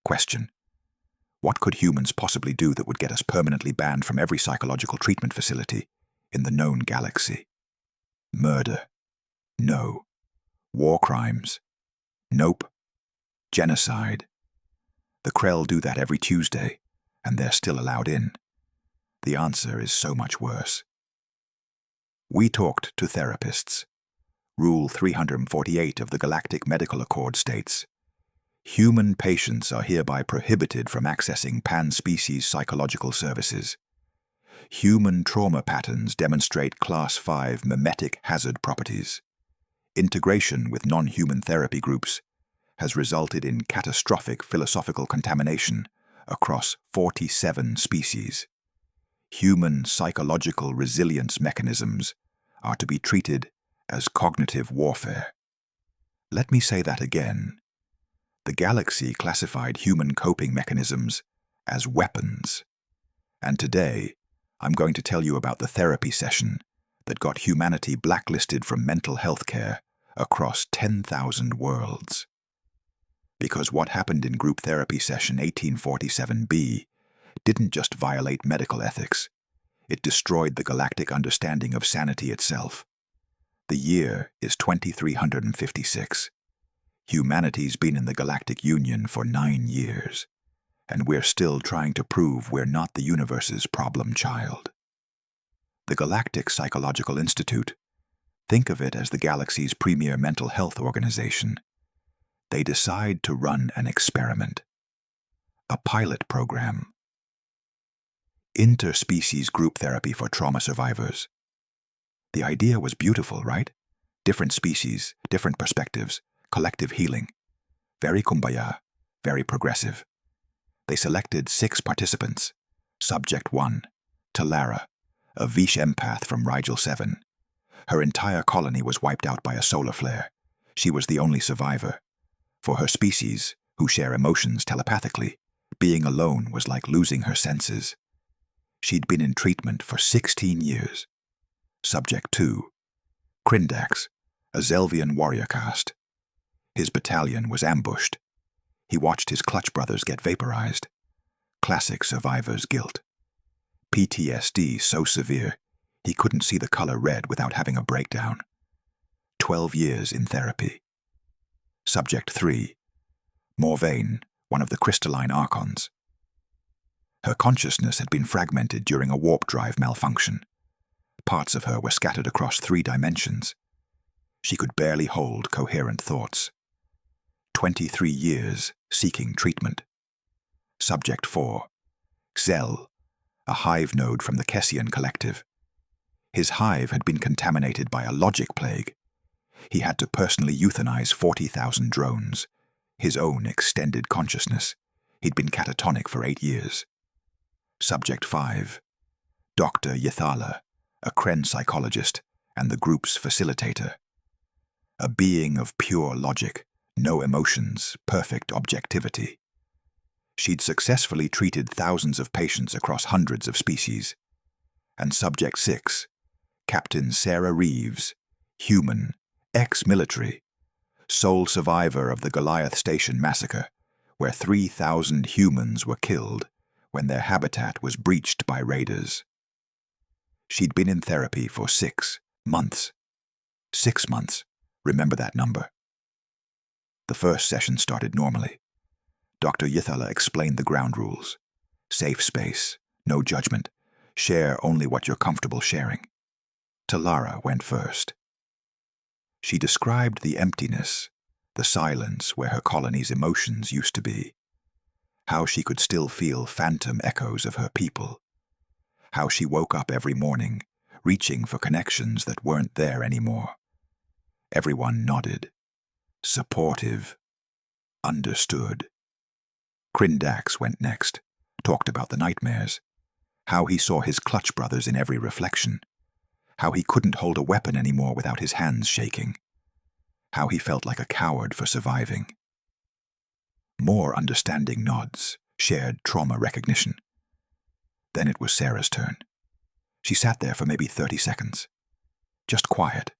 question. What could humans possibly do that would get us permanently banned from every psychological treatment facility in the known galaxy? Murder? No. War crimes? Nope. Genocide? The Krell do that every Tuesday, and they're still allowed in. The answer is so much worse. We talked to therapists. Rule 348 of the Galactic Medical Accord states, human patients are hereby prohibited from accessing pan-species psychological services. Human trauma patterns demonstrate Class 5 mimetic hazard properties. Integration with non-human therapy groups has resulted in catastrophic philosophical contamination across 47 species. Human psychological resilience mechanisms are to be treated as cognitive warfare. Let me say that again. The galaxy classified human coping mechanisms as weapons. And today, I'm going to tell you about the therapy session that got humanity blacklisted from mental health care across 10,000 worlds. Because what happened in group therapy session 1847b didn't just violate medical ethics, it destroyed the galactic understanding of sanity itself. The year is 2356. Humanity's been in the Galactic Union for 9 years, and we're still trying to prove we're not the universe's problem child. The Galactic Psychological Institute, think of it as the galaxy's premier mental health organization. They decide to run an experiment, a pilot program. Interspecies group therapy for trauma survivors. The idea was beautiful, right? Different species, different perspectives, collective healing. Very kumbaya, very progressive. They selected 6 participants. Subject 1, Talara, a Vish empath from Rigel 7. Her entire colony was wiped out by a solar flare. She was the only survivor. For her species, who share emotions telepathically, being alone was like losing her senses. She'd been in treatment for 16 years. Subject 2, Krindax, a Zelvian warrior caste. His battalion was ambushed. He watched his clutch brothers get vaporized. Classic survivor's guilt. PTSD so severe, he couldn't see the color red without having a breakdown. 12 years in therapy. Subject 3, Morvain, one of the crystalline archons. Her consciousness had been fragmented during a warp drive malfunction. Parts of her were scattered across 3 dimensions. She could barely hold coherent thoughts. 23 years seeking treatment. Subject 4, Xel, a hive node from the Kessian collective. His hive had been contaminated by a logic plague. He had to personally euthanize 40,000 drones, his own extended consciousness. He'd been catatonic for 8 years. Subject 5, Dr. Yithala, a Kren psychologist and the group's facilitator. A being of pure logic, no emotions, perfect objectivity. She'd successfully treated thousands of patients across hundreds of species. And Subject 6, Captain Sarah Reeves, human, ex-military, sole survivor of the Goliath Station massacre, where 3,000 humans were killed when their habitat was breached by raiders. She'd been in therapy for 6 months. 6 months. Remember that number. The first session started normally. Dr. Yithala explained the ground rules. Safe space, no judgment, share only what you're comfortable sharing. Talara went first. She described the emptiness, the silence where her colony's emotions used to be. How she could still feel phantom echoes of her people. How she woke up every morning, reaching for connections that weren't there anymore. Everyone nodded. Supportive. Understood. Krindax went next, talked about the nightmares. How he saw his clutch brothers in every reflection. How he couldn't hold a weapon anymore without his hands shaking. How he felt like a coward for surviving. More understanding nods, shared trauma recognition. Then it was Sarah's turn. She sat there for maybe 30 seconds. Just quiet.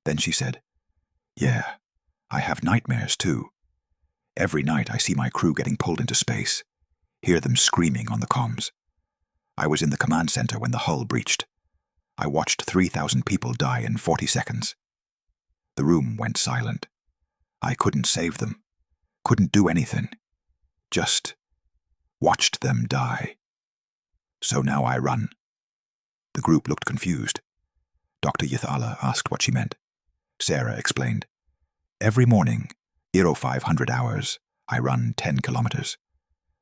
Then she said, "Yeah, I have nightmares too. Every night I see my crew getting pulled into space, hear them screaming on the comms. I was in the command center when the hull breached. I watched 3,000 people die in 40 seconds. The room went silent. I couldn't save them, couldn't do anything, just watched them die. So now I run. The group looked confused. Dr. Yithala asked what she meant. Sarah explained. Every morning, 500 hours, I run 10 kilometers.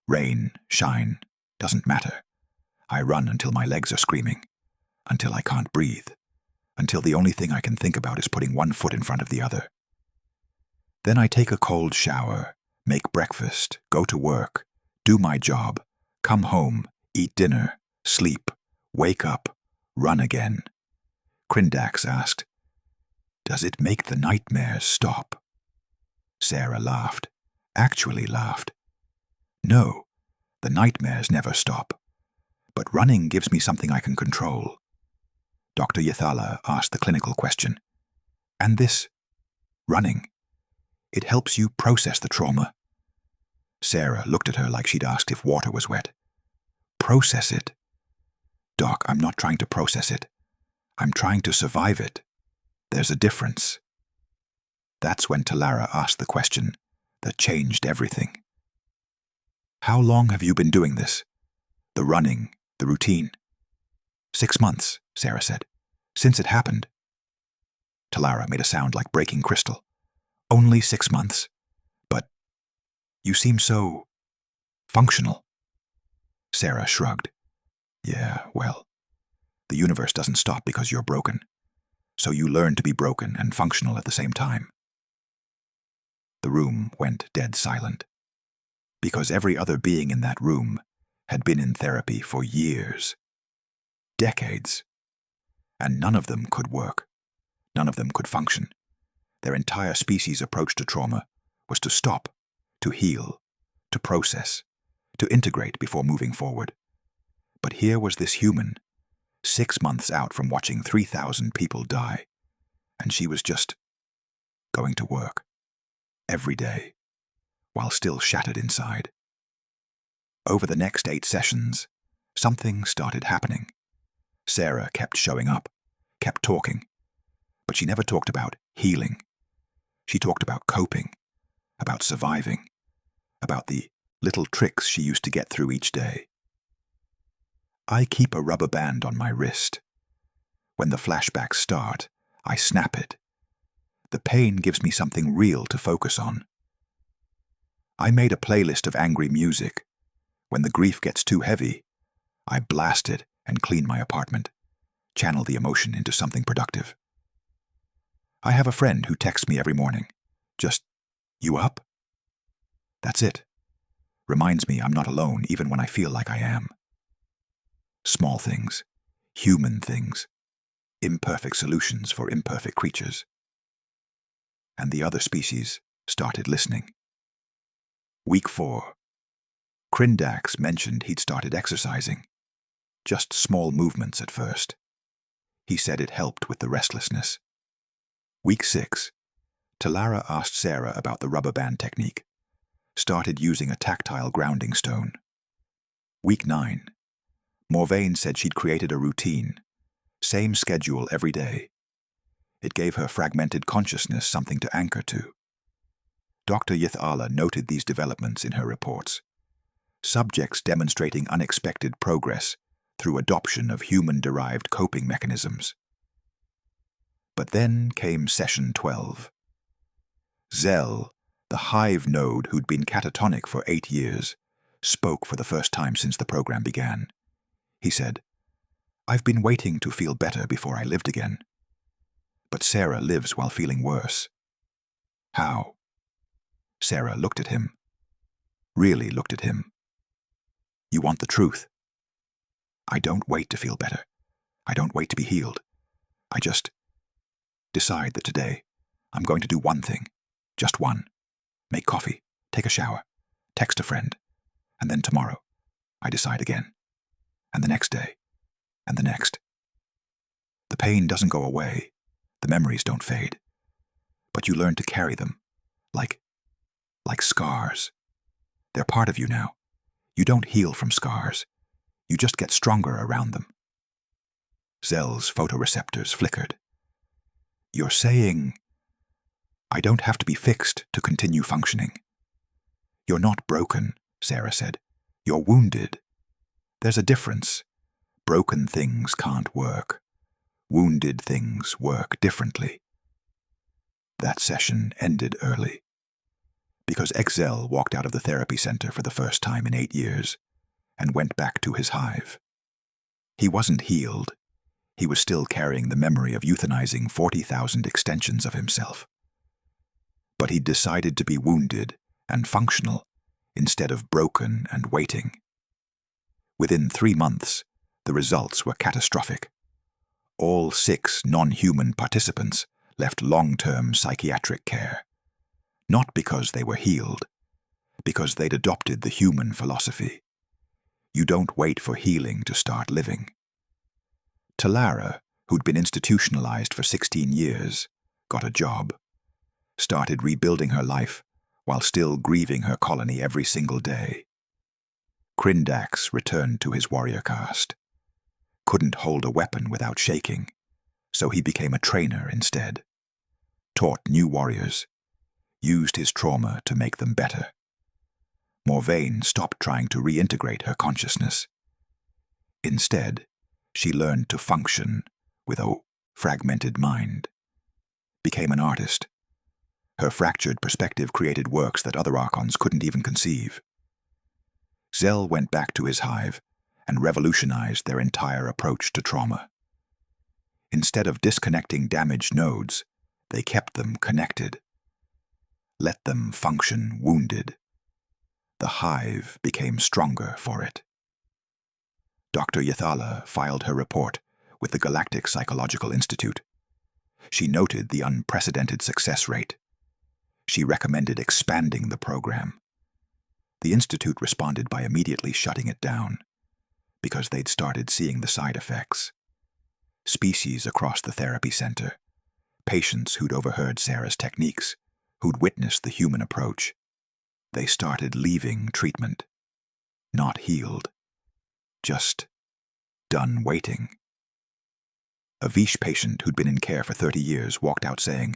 Rain, shine, doesn't matter. I run until my legs are screaming, until I can't breathe, until the only thing I can think about is putting one foot in front of the other. Then I take a cold shower, make breakfast, go to work, do my job, come home, eat dinner, sleep, wake up, run again. Krindax asked, "Does it make the nightmares stop?" Sarah laughed, actually laughed. "No, the nightmares never stop. But running gives me something I can control." Dr. Yithala asked the clinical question. "And this, running, it helps you process the trauma?" Sarah looked at her like she'd asked if water was wet. "Process it? Doc, I'm not trying to process it. I'm trying to survive it. There's a difference." That's when Talara asked the question that changed everything. "How long have you been doing this? The running, the routine?" 6 months, Sarah said. "Since it happened." Talara made a sound like breaking crystal. "Only 6 months? But you seem so functional." Sarah shrugged. "Yeah, well, the universe doesn't stop because you're broken. So you learn to be broken and functional at the same time." The room went dead silent, because every other being in that room had been in therapy for years, decades, and none of them could work. None of them could function. Their entire species' approach to trauma was to stop, to heal, to process, to integrate before moving forward. But here was this human, 6 months out from watching 3,000 people die, and she was just going to work every day, while still shattered inside. Over the next 8 sessions, something started happening. Sarah kept showing up, kept talking, but she never talked about healing. She talked about coping, about surviving, about the little tricks she used to get through each day. "I keep a rubber band on my wrist. When the flashbacks start, I snap it. The pain gives me something real to focus on. I made a playlist of angry music. When the grief gets too heavy, I blast it and clean my apartment, channel the emotion into something productive. I have a friend who texts me every morning. Just, 'You up?' That's it. Reminds me I'm not alone even when I feel like I am." Small things, human things, imperfect solutions for imperfect creatures. And the other species started listening. Week 4. Krindax mentioned he'd started exercising. Just small movements at first. He said it helped with the restlessness. Week 6. Talara asked Sarah about the rubber band technique. Started using a tactile grounding stone. Week 9. Morvain said she'd created a routine. Same schedule every day. It gave her fragmented consciousness something to anchor to. Dr. Yithala noted these developments in her reports. Subjects demonstrating unexpected progress through adoption of human-derived coping mechanisms. But then came Session 12. Zell, the hive node who'd been catatonic for 8 years, spoke for the first time since the program began. He said, "I've been waiting to feel better before I lived again. But Sarah lives while feeling worse." "How?" Sarah looked at him. Really looked at him. "You want the truth?" "I don't wait to feel better. I don't wait to be healed. I just decide that today I'm going to do one thing. Just one. Make coffee, take a shower, text a friend. And then tomorrow, I decide again. And the next day. And the next. The pain doesn't go away. The memories don't fade. But you learn to carry them. Like like scars. They're part of you now. You don't heal from scars. You just get stronger around them. Zell's photoreceptors flickered. You're saying, I don't have to be fixed to continue functioning. You're not broken, Sarah said. You're wounded. There's a difference. Broken things can't work. Wounded things work differently. That session ended early, because Exel walked out of the therapy center for the first time in 8 years and went back to his hive. He wasn't healed. He was still carrying the memory of euthanizing 40,000 extensions of himself. But he'd decided to be wounded and functional instead of broken and waiting. Within 3 months, the results were catastrophic. All 6 non-human participants left long-term psychiatric care, not because they were healed, because they'd adopted the human philosophy. You don't wait for healing to start living. Talara, who'd been institutionalized for 16 years, got a job, started rebuilding her life while still grieving her colony every single day. Crindax returned to his warrior caste. Couldn't hold a weapon without shaking, so he became a trainer instead. Taught new warriors, used his trauma to make them better. Morvain stopped trying to reintegrate her consciousness. Instead, she learned to function with a fragmented mind. Became an artist. Her fractured perspective created works that other Archons couldn't even conceive. Zell went back to his hive and revolutionized their entire approach to trauma. Instead of disconnecting damaged nodes, they kept them connected. Let them function wounded. The hive became stronger for it. Dr. Yathala filed her report with the Galactic Psychological Institute. She noted the unprecedented success rate. She recommended expanding the program. The Institute responded by immediately shutting it down, because they'd started seeing the side effects. Species across the therapy center, patients who'd overheard Sarah's techniques, who'd witnessed the human approach. They started leaving treatment. Not healed. Just done waiting. A Vish patient who'd been in care for 30 years walked out saying,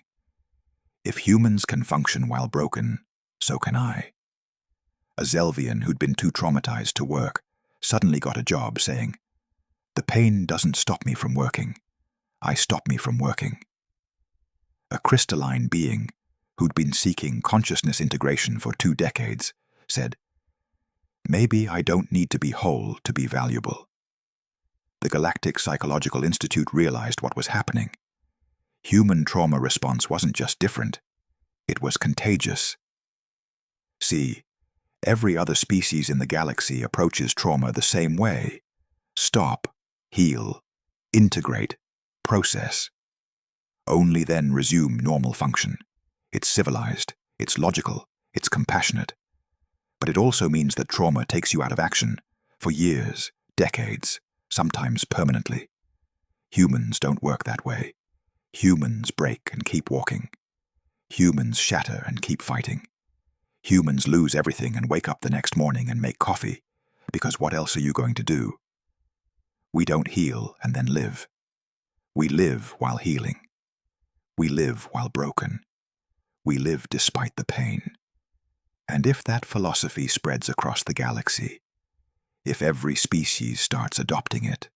"If humans can function while broken, so can I." A Zelvian who'd been too traumatized to work suddenly got a job saying, "The pain doesn't stop me from working. I stop me from working." A crystalline being who'd been seeking consciousness integration for 2 decades said, "Maybe I don't need to be whole to be valuable." The Galactic Psychological Institute realized what was happening. Human trauma response wasn't just different, it was contagious. See, every other species in the galaxy approaches trauma the same way. Stop, heal, integrate, process. Only then resume normal function. It's civilized, it's logical, it's compassionate. But it also means that trauma takes you out of action for years, decades, sometimes permanently. Humans don't work that way. Humans break and keep walking. Humans shatter and keep fighting. Humans lose everything and wake up the next morning and make coffee, because what else are you going to do? We don't heal and then live. We live while healing. We live while broken. We live despite the pain. And if that philosophy spreads across the galaxy, if every species starts adopting it,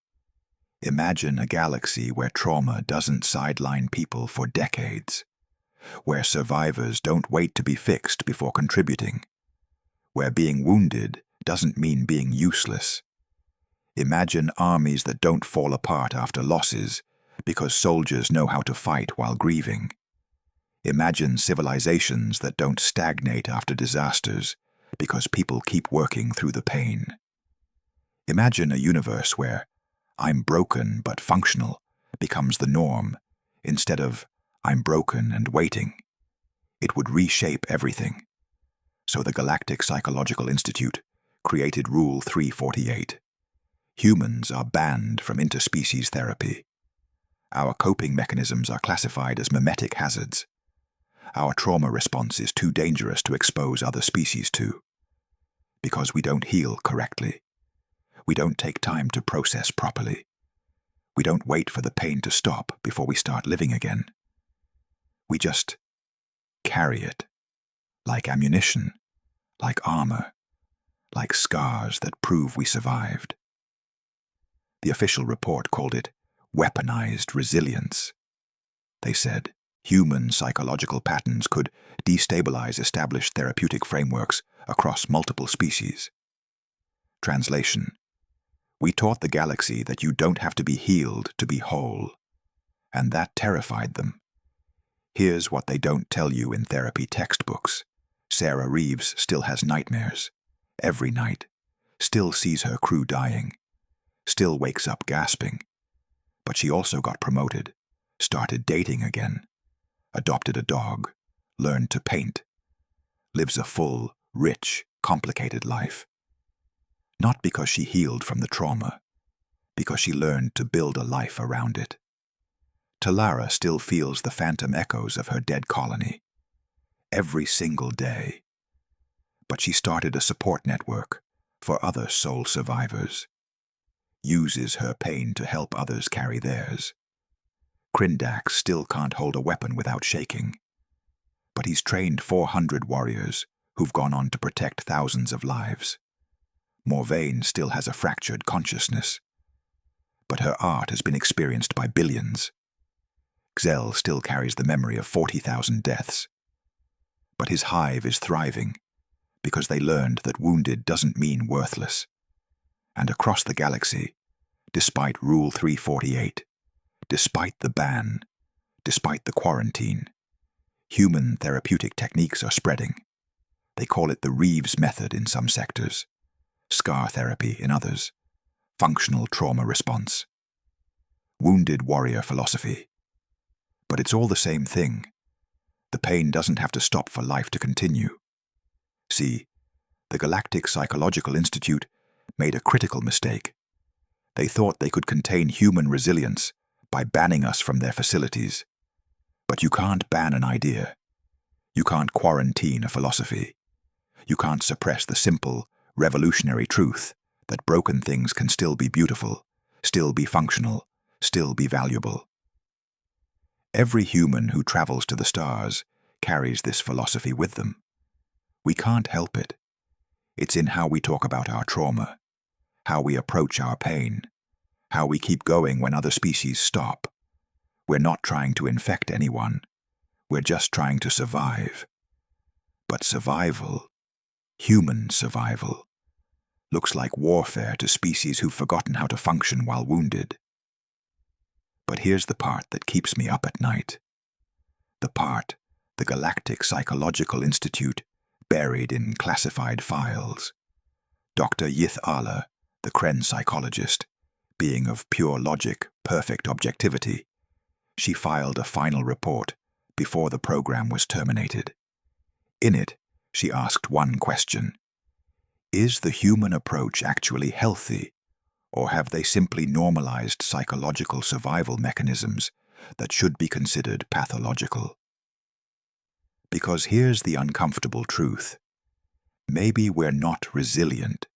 imagine a galaxy where trauma doesn't sideline people for decades, where survivors don't wait to be fixed before contributing, where being wounded doesn't mean being useless. Imagine armies that don't fall apart after losses because soldiers know how to fight while grieving. Imagine civilizations that don't stagnate after disasters because people keep working through the pain. Imagine a universe where "I'm broken but functional" becomes the norm, instead of "I'm broken and waiting." It would reshape everything. So the Galactic Psychological Institute created Rule 348. Humans are banned from interspecies therapy. Our coping mechanisms are classified as mimetic hazards. our trauma response is too dangerous to expose other species to. Because we don't heal correctly. We don't take time to process properly. We don't wait for the pain to stop before we start living again. We just carry it, like ammunition, like armor, like scars that prove we survived. The official report called it weaponized resilience. They said human psychological patterns could destabilize established therapeutic frameworks across multiple species. Translation: we taught the galaxy that you don't have to be healed to be whole, and that terrified them. Here's what they don't tell you in therapy textbooks. Sarah Reeves still has nightmares. Every night. Still sees her crew dying. Still wakes up gasping. But she also got promoted, started dating again, adopted a dog, learned to paint, lives a full, rich, complicated life. Not because she healed from the trauma, because she learned to build a life around it. Talara still feels the phantom echoes of her dead colony. Every single day. But she started a support network for other soul survivors. Uses her pain to help others carry theirs. Krindax still can't hold a weapon without shaking. But he's trained 400 warriors who've gone on to protect thousands of lives. Morvain still has a fractured consciousness. But her art has been experienced by billions. Xel still carries the memory of 40,000 deaths. But his hive is thriving, because they learned that wounded doesn't mean worthless. And across the galaxy, despite Rule 348, despite the ban, despite the quarantine, human therapeutic techniques are spreading. They call it the Reeves method in some sectors, scar therapy in others, functional trauma response, wounded warrior philosophy. But it's all the same thing. The pain doesn't have to stop for life to continue. See, the Galactic Psychological Institute made a critical mistake. They thought they could contain human resilience by banning us from their facilities. But you can't ban an idea. You can't quarantine a philosophy. You can't suppress the simple, revolutionary truth that broken things can still be beautiful, still be functional, still be valuable. Every human who travels to the stars carries this philosophy with them. We can't help it. It's in how we talk about our trauma, how we approach our pain, how we keep going when other species stop. We're not trying to infect anyone. We're just trying to survive. But survival, human survival, looks like warfare to species who've forgotten how to function while wounded. But here's the part that keeps me up at night. The part the Galactic Psychological Institute buried in classified files. Dr. Yith Ala, the Kren psychologist, being of pure logic, perfect objectivity, she filed a final report before the program was terminated. In it, she asked one question. Is the human approach actually healthy? Or have they simply normalized psychological survival mechanisms that should be considered pathological? Because here's the uncomfortable truth. Maybe we're not resilient.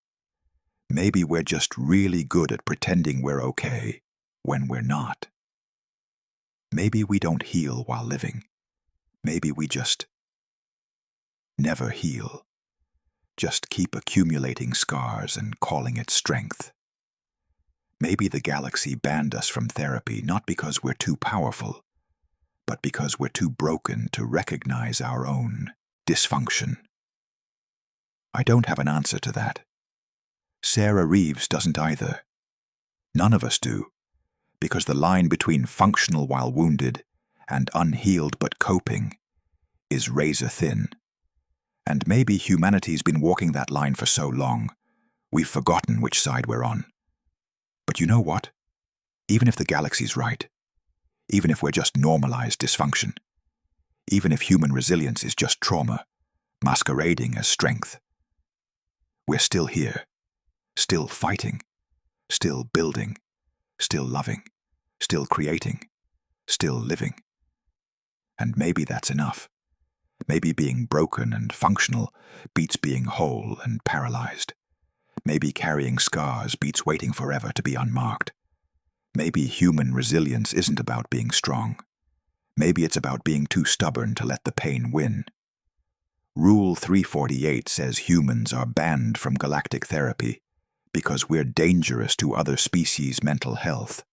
Maybe we're just really good at pretending we're okay when we're not. Maybe we don't heal while living. Maybe we just never heal. Just keep accumulating scars and calling it strength. Maybe the galaxy banned us from therapy not because we're too powerful, but because we're too broken to recognize our own dysfunction. I don't have an answer to that. Sarah Reeves doesn't either. None of us do, because the line between functional while wounded and unhealed but coping is razor thin. And maybe humanity's been walking that line for so long, we've forgotten which side we're on. But you know what? Even if the galaxy's right, even if we're just normalized dysfunction, even if human resilience is just trauma, masquerading as strength, we're still here, still fighting, still building, still loving, still creating, still living. And maybe that's enough. Maybe being broken and functional beats being whole and paralyzed. Maybe carrying scars beats waiting forever to be unmarked. Maybe human resilience isn't about being strong. Maybe it's about being too stubborn to let the pain win. Rule 348 says humans are banned from galactic therapy because we're dangerous to other species' mental health.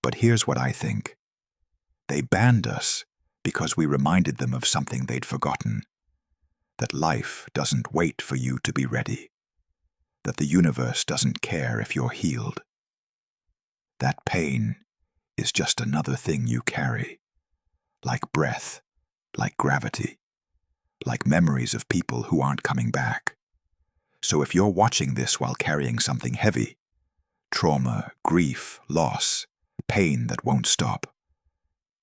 But here's what I think. They banned us because we reminded them of something they'd forgotten. That life doesn't wait for you to be ready. That the universe doesn't care if you're healed. That pain is just another thing you carry. Like breath, like gravity, like memories of people who aren't coming back. So if you're watching this while carrying something heavy, trauma, grief, loss, pain that won't stop,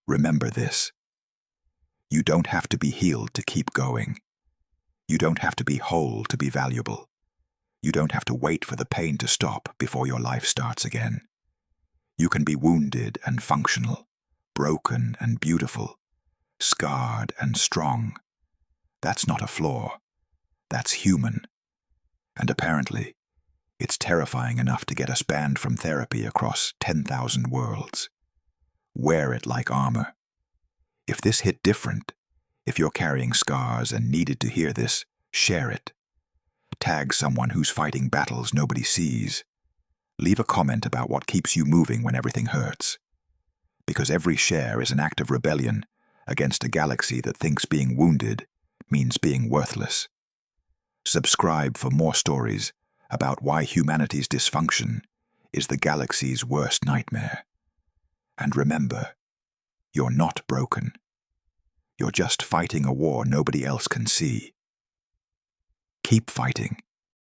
remember this. You don't have to be healed to keep going. You don't have to be whole to be valuable. You don't have to wait for the pain to stop before your life starts again. You can be wounded and functional, broken and beautiful, scarred and strong. That's not a flaw. That's human. And apparently, it's terrifying enough to get us banned from therapy across 10,000 worlds. Wear it like armor. If this hit different, if you're carrying scars and needed to hear this, share it. Tag someone who's fighting battles nobody sees. Leave a comment about what keeps you moving when everything hurts. Because every share is an act of rebellion against a galaxy that thinks being wounded means being worthless. Subscribe for more stories about why humanity's dysfunction is the galaxy's worst nightmare. And remember, you're not broken. You're just fighting a war nobody else can see. Keep fighting.